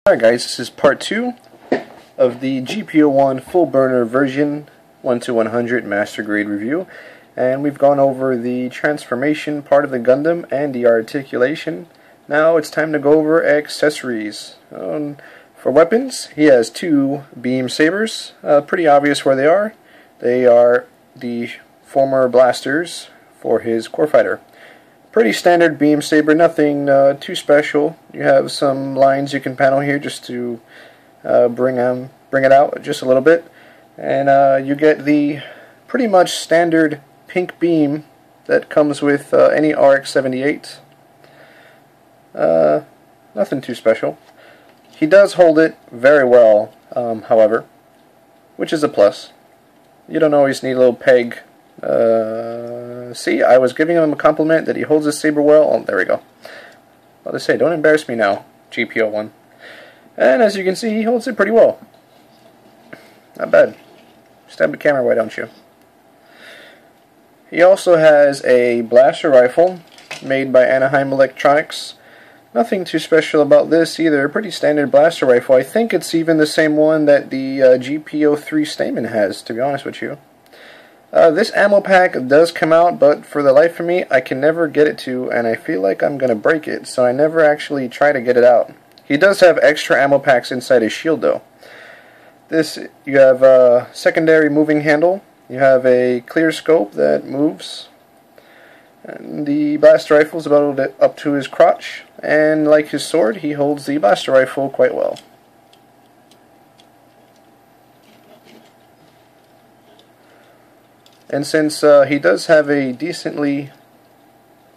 Alright guys, this is part 2 of the GP01 full burner version 1-100 master grade review, and we've gone over the transformation part of the Gundam and the articulation. Now it's time to go over accessories. For weapons, he has two beam sabers. Pretty obvious where they are. They are the former blasters for his core fighter. Pretty standard beam saber, nothing too special. You have some lines you can panel here just to bring it out just a little bit, and you get the pretty much standard pink beam that comes with any RX-78. Nothing too special. He does hold it very well, however, which is a plus. You don't always need a little peg. See, I was giving him a compliment that he holds his saber well. Oh, there we go. Well, to say, don't embarrass me now, GP01. And as you can see, he holds it pretty well. Not bad. Stab the camera, why don't you? He also has a blaster rifle made by Anaheim Electronics. Nothing too special about this either. Pretty standard blaster rifle. I think it's even the same one that the GP03 Stamen has, to be honest with you. This ammo pack does come out, but for the life of me, I can never get it to, and I feel like I'm going to break it, so I never actually try to get it out. He does have extra ammo packs inside his shield, though. You have a secondary moving handle. You have a clear scope that moves. And the blaster rifle is about up to his crotch, and like his sword, he holds the blaster rifle quite well. And since he does have a decently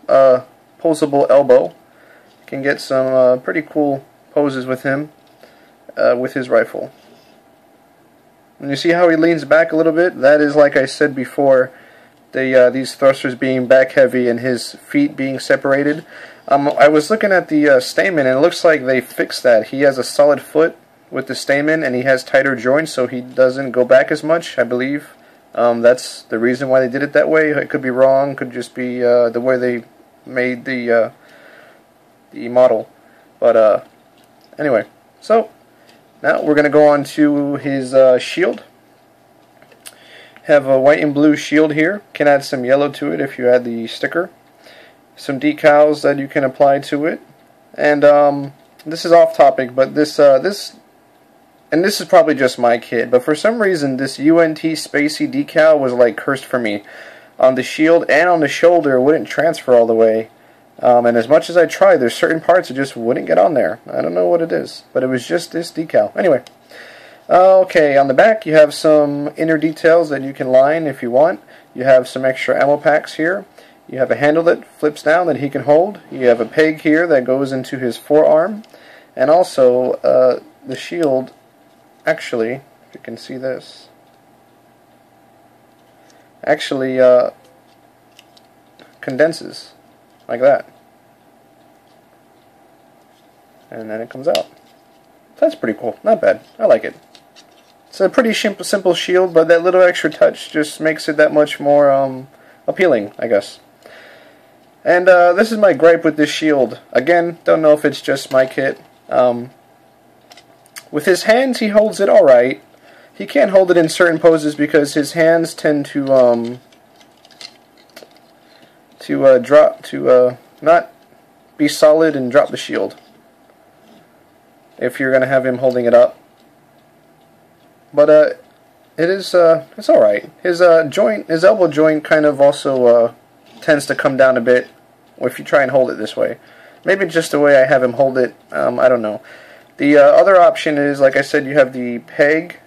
posable elbow, you can get some pretty cool poses with him with his rifle. And you see how he leans back a little bit? That is, like I said before, these thrusters being back heavy and his feet being separated. I was looking at the Stamen, and it looks like they fixed that. He has a solid foot with the Stamen, and he has tighter joints, so he doesn't go back as much, I believe. That's the reason why they did it that way. It could be wrong, could just be the way they made the model. But anyway, so now we're going to go on to his shield. Have a white and blue shield here. Can add some yellow to it if you add the sticker. Some decals that you can apply to it. And this is off topic, but this is probably just my kid, but for some reason this UNT Spacey decal was like cursed for me. On the shield and on the shoulder it wouldn't transfer all the way. And as much as I tried, there's certain parts that just wouldn't get on there. I don't know what it is, but it was just this decal. Anyway, okay, on the back you have some inner details that you can line if you want. You have some extra ammo packs here. You have a handle that flips down that he can hold. You have a peg here that goes into his forearm. And also, the shield, actually, if you can see this, actually condenses like that, and then it comes out. That's pretty cool. Not bad. I like it. It's a pretty simple shield, but that little extra touch just makes it that much more appealing, I guess. And this is my gripe with this shield. Again, don't know if it's just my kit. With his hands, he holds it alright. He can't hold it in certain poses because his hands tend to not be solid and drop the shield if you're going to have him holding it up. But it's alright. His elbow joint kind of also tends to come down a bit if you try and hold it this way. Maybe just the way I have him hold it, I don't know. The other option is, like I said, you have the peg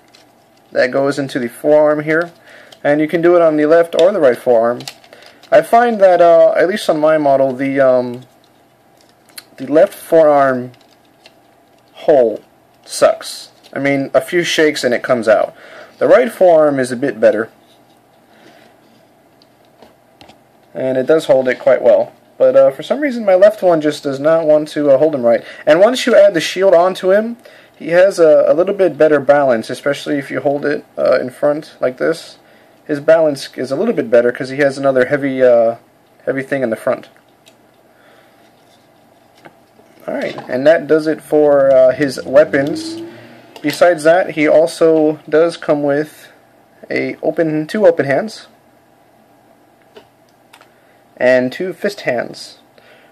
that goes into the forearm here, and you can do it on the left or the right forearm. I find that, at least on my model, the left forearm hole sucks. I mean, a few shakes and it comes out. The right forearm is a bit better, and it does hold it quite well. But for some reason my left one just does not want to hold him right. And once you add the shield onto him, he has a little bit better balance, especially if you hold it in front like this. His balance is a little bit better because he has another heavy thing in the front. Alright, and that does it for his weapons. Besides that, he also does come with two open hands and 2 fist hands,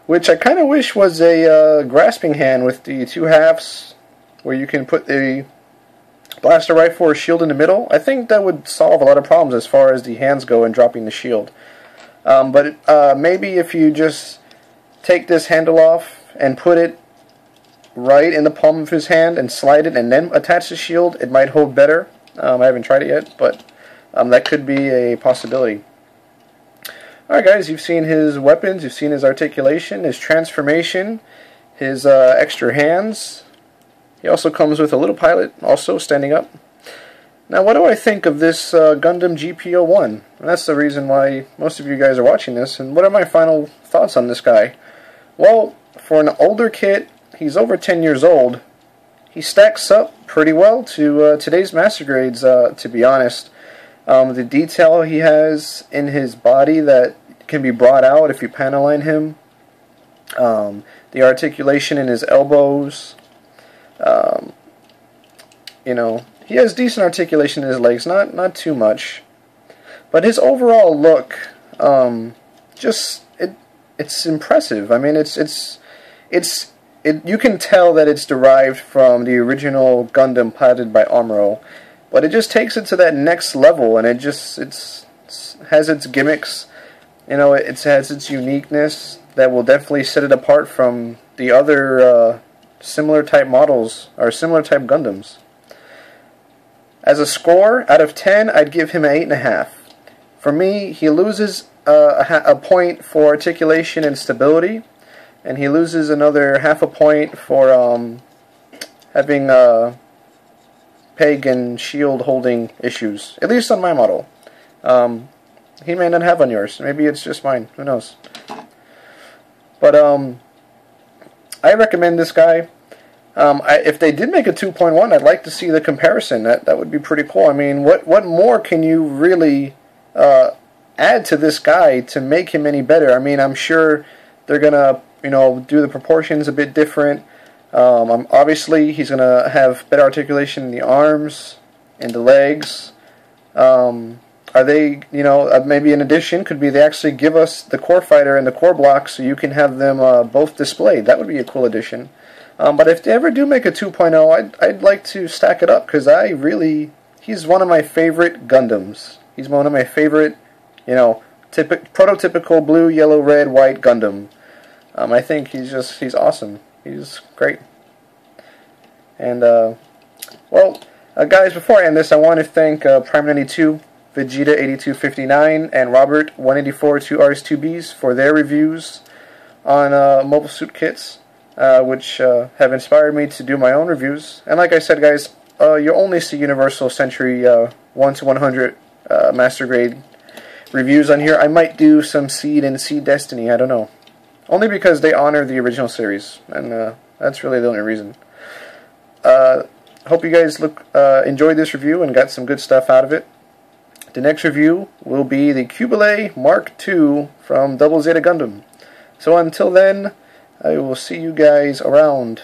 which I kind of wish was a grasping hand with the 2 halves, where you can put the blaster rifle or shield in the middle. I think that would solve a lot of problems as far as the hands go and dropping the shield. But maybe if you just take this handle off and put it right in the palm of his hand and slide it and then attach the shield, it might hold better. I haven't tried it yet, but that could be a possibility. Alright guys, you've seen his weapons, you've seen his articulation, his transformation, his extra hands. He also comes with a little pilot, also standing up. Now what do I think of this Gundam GP01? And that's the reason why most of you guys are watching this, and what are my final thoughts on this guy? Well, for an older kit, he's over 10 years old. He stacks up pretty well to today's master grades, to be honest. The detail he has in his body that can be brought out if you panel line him. The articulation in his elbows. You know, he has decent articulation in his legs, not too much. But his overall look, it's impressive. I mean, you can tell that it's derived from the original Gundam piloted by Amuro, but it just takes it to that next level, and it has its gimmicks. You know, it has its uniqueness that will definitely set it apart from the other similar type models or similar type Gundams. As a score out of 10, I'd give him an 8.5. For me, he loses a point for articulation and stability, and he loses another half a point for having peg and shield holding issues, at least on my model. He may not have on yours. Maybe it's just mine. Who knows? But I recommend this guy. If they did make a 2.1, I'd like to see the comparison. That would be pretty cool. I mean, what more can you really add to this guy to make him any better? I mean, I'm sure they're gonna, you know, do the proportions a bit different. Obviously, he's gonna have better articulation in the arms and the legs. Are they, you know, maybe in addition, could be they actually give us the core fighter and the core block so you can have them both displayed. That would be a cool addition. But if they ever do make a 2.0, I'd like to stack it up, because he's one of my favorite Gundams. He's one of my favorite, you know, prototypical blue, yellow, red, white Gundam. I think he's awesome. He's great. And, well, guys, before I end this, I want to thank Prime92, Vegeta8259, and Robert184-2Rs2Bs for their reviews on mobile suit kits, which have inspired me to do my own reviews. And like I said, guys, you'll only see Universal Century 1 to 100 Master Grade reviews on here. I might do some Seed and Seed Destiny, I don't know. Only because they honor the original series, and that's really the only reason. Hope you guys enjoyed this review and got some good stuff out of it. The next review will be the Cubile Mark II from Double Zeta Gundam. So until then, I will see you guys around.